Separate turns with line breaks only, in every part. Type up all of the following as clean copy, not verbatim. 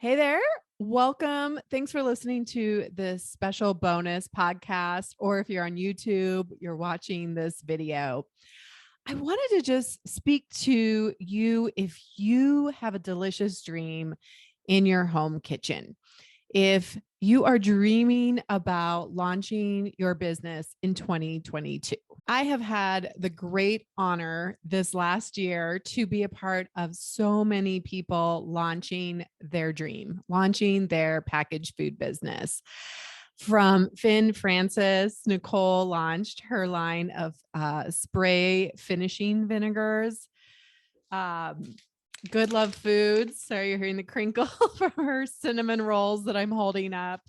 Hey there. Welcome. Thanks for listening to this special bonus podcast. Or if you're on YouTube, you're watching this video. I wanted to just speak to you if you have a delicious dream in your home kitchen. If you are dreaming about launching your business in 2022. I have had the great honor this last year to be a part of so many people launching their dream, launching their packaged food business. From Finn Francis, Nicole launched her line of spray finishing vinegars. Good Love Foods. Sorry, you're hearing the crinkle from her cinnamon rolls that I'm holding up.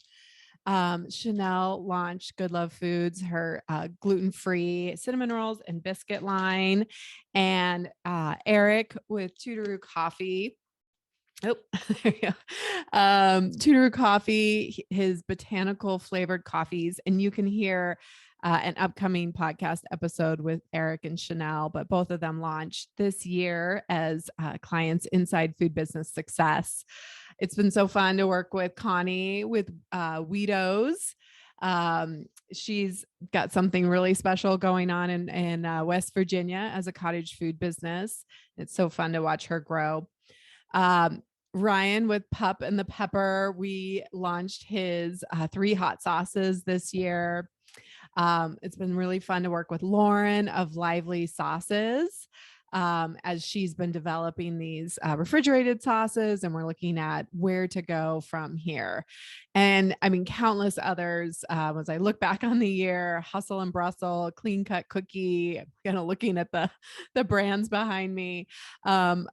Chanel launched Good Love Foods, her gluten-free cinnamon rolls and biscuit line. And Eric with Tutoroo Coffee. Oh, there you go. Tutoroo Coffee, his botanical flavored coffees. And you can hear an upcoming podcast episode with Eric and Chanel, but both of them launched this year as clients inside Food Business Success. It's been so fun to work with Connie with Weedos. She's got something really special going on in West Virginia as a cottage food business. It's so fun to watch her grow. Ryan with Pup and the Pepper, we launched his 3 hot sauces this year. It's been really fun to work with Lauren of Lively Sauces as she's been developing these refrigerated sauces, and we're looking at where to go from here. And I mean, countless others. As I look back on the year, Hustle and Bustle, Clean Cut Cookie, kind of looking at the brands behind me. Barfly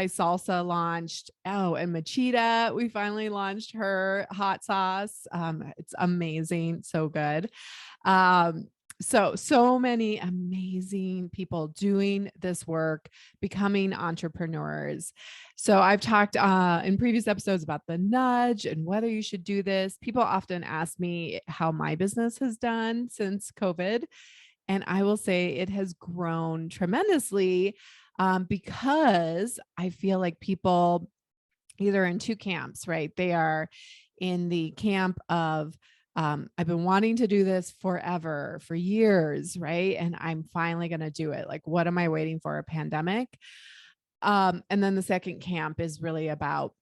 Salsa launched. Oh, and Machida, we finally launched her hot sauce. It's amazing, so good. So many amazing people doing this work, becoming entrepreneurs. So I've talked in previous episodes about the nudge and whether you should do this. People often ask me how my business has done since COVID. And I will say it has grown tremendously because I feel like people either in 2 camps, right? They are in the camp of, I've been wanting to do this forever, for years, right? And I'm finally going to do it. Like, what am I waiting for? A pandemic? And then the second camp is really about,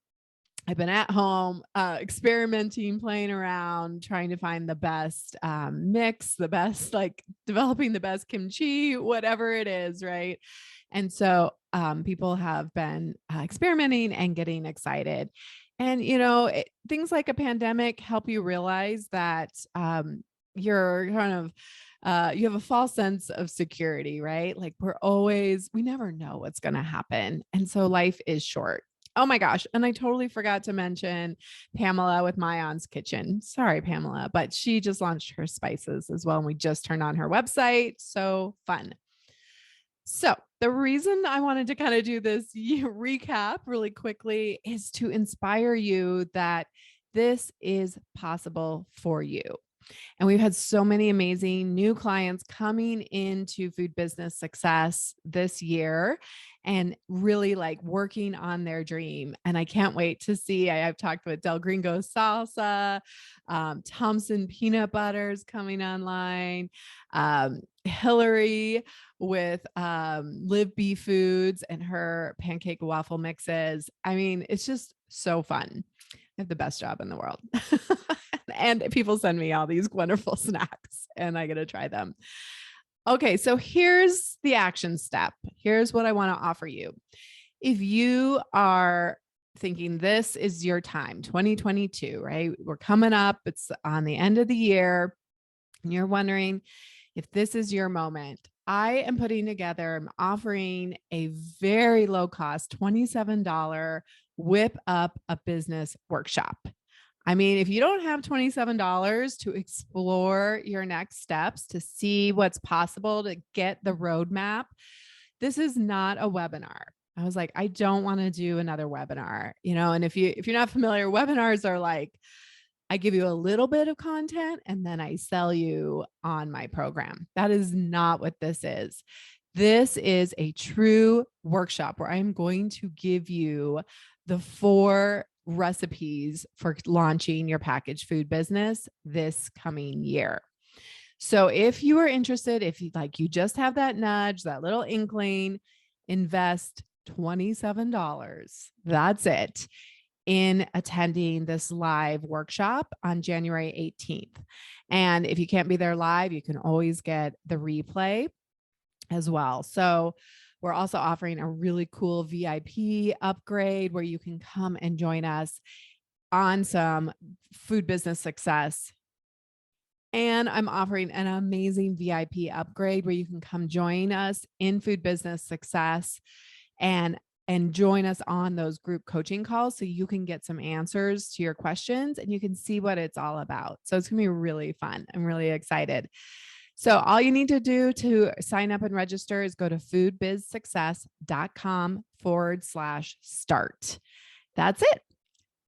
I've been at home, experimenting, playing around, trying to find the best mix, the best, like developing the best kimchi, whatever it is, right? And so people have been experimenting and getting excited. And, things like a pandemic help you realize that you're kind of, you have a false sense of security, right? Like we never know what's going to happen. And so life is short. Oh my gosh. And I totally forgot to mention Pamela with Myon's Kitchen. Sorry, Pamela, but she just launched her spices as well. And we just turned on her website. So fun. So the reason I wanted to kind of do this recap really quickly is to inspire you that this is possible for you. And we've had so many amazing new clients coming into Food Business Success this year and really like working on their dream. And I can't wait to see. I've talked with Del Gringo Salsa, Thompson Peanut Butters coming online, Hillary with Live Bee Foods and her pancake waffle mixes. I mean, it's just so fun. I have the best job in the world. And people send me all these wonderful snacks and I get to try them. Okay, so here's the action step. Here's what I want to offer you. If you are thinking this is your time, 2022, right? We're coming up. It's on the end of the year. And you're wondering if this is your moment. I am I'm offering a very low cost, $27 whip up a business workshop. I mean, if you don't have $27 to explore your next steps, to see what's possible, to get the roadmap, this is not a webinar. I was like, I don't want to do another webinar, and if you're not familiar, webinars are like, I give you a little bit of content and then I sell you on my program. That is not what this is. This is a true workshop where I'm going to give you the 4 recipes for launching your packaged food business this coming year. So if you are interested, if you just have that nudge, that little inkling, invest $27. That's it, in attending this live workshop on January 18th. And if you can't be there live, you can always get the replay as well. So we're also offering a really cool VIP upgrade where you can come and join us on some food business success. And I'm offering an amazing VIP upgrade where you can come join us in food business success and join us on those group coaching calls so you can get some answers to your questions and you can see what it's all about. So it's going to be really fun. I'm really excited. So all you need to do to sign up and register is go to foodbizsuccess.com/start. That's it.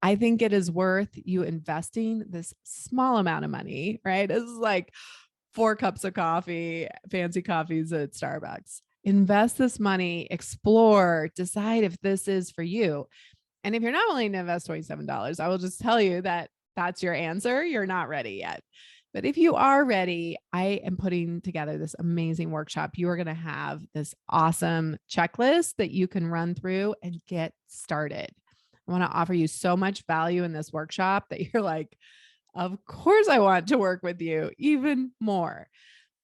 I think it is worth you investing this small amount of money, right? This is like 4 cups of coffee, fancy coffees at Starbucks. Invest this money, explore, decide if this is for you. And if you're not willing to invest $27, I will just tell you that that's your answer. You're not ready yet. But if you are ready, I am putting together this amazing workshop. You are going to have this awesome checklist that you can run through and get started. I want to offer you so much value in this workshop that you're like, of course I want to work with you even more.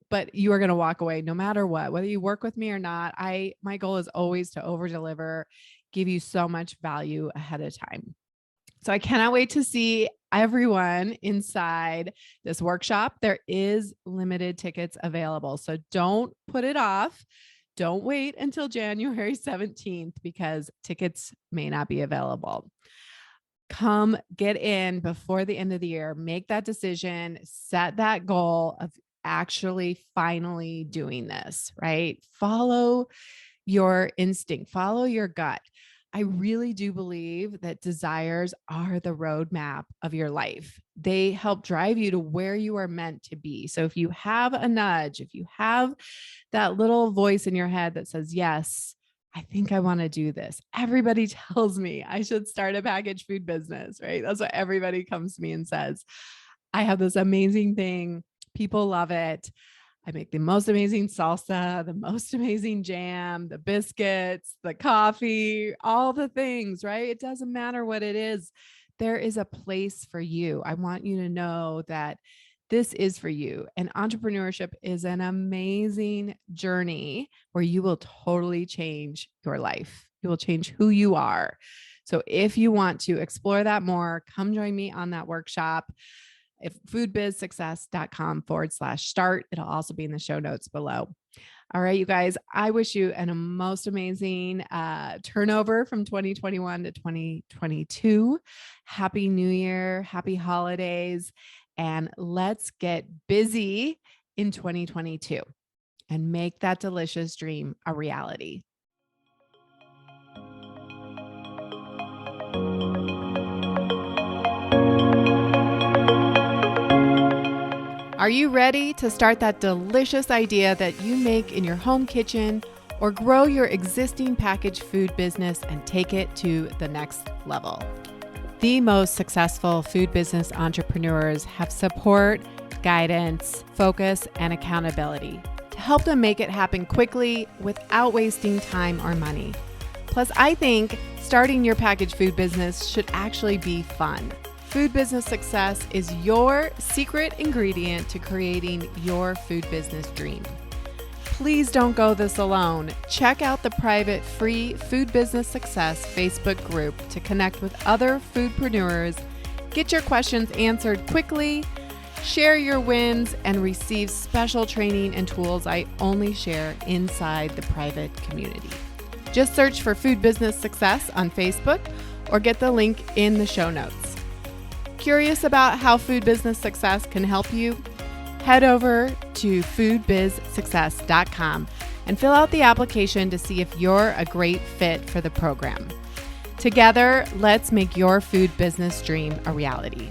But you are going to walk away no matter what, whether you work with me or not. My goal is always to over deliver, give you so much value ahead of time. So I cannot wait to see everyone inside this workshop. There is limited tickets available. So don't put it off. Don't wait until January 17th because tickets may not be available. Come get in before the end of the year. Make that decision. Set that goal of actually finally doing this, right? Follow your instinct. Follow your gut. I really do believe that desires are the roadmap of your life. They help drive you to where you are meant to be. So if you have a nudge, if you have that little voice in your head that says, yes, I think I want to do this. Everybody tells me I should start a packaged food business, right? That's what everybody comes to me and says. I have this amazing thing. People love it. I make the most amazing salsa, the most amazing jam, the biscuits, the coffee, all the things, right? It doesn't matter what it is. There is a place for you. I want you to know that this is for you. And entrepreneurship is an amazing journey where you will totally change your life. You will change who you are. So if you want to explore that more, come join me on that workshop. If foodbizsuccess.com/start, it'll also be in the show notes below. All right, you guys, I wish you a most amazing turnover from 2021 to 2022. Happy New Year, happy holidays, and let's get busy in 2022 and make that delicious dream a reality. Are you ready to start that delicious idea that you make in your home kitchen or grow your existing packaged food business and take it to the next level? The most successful food business entrepreneurs have support, guidance, focus, and accountability to help them make it happen quickly without wasting time or money. Plus, I think starting your packaged food business should actually be fun. Food business success is your secret ingredient to creating your food business dream. Please don't go this alone. Check out the private free Food Business Success Facebook group to connect with other foodpreneurs, get your questions answered quickly, share your wins, and receive special training and tools I only share inside the private community. Just search for Food Business Success on Facebook or get the link in the show notes. Curious about how Food Business Success can help you? Head over to foodbizsuccess.com and fill out the application to see if you're a great fit for the program. Together, let's make your food business dream a reality.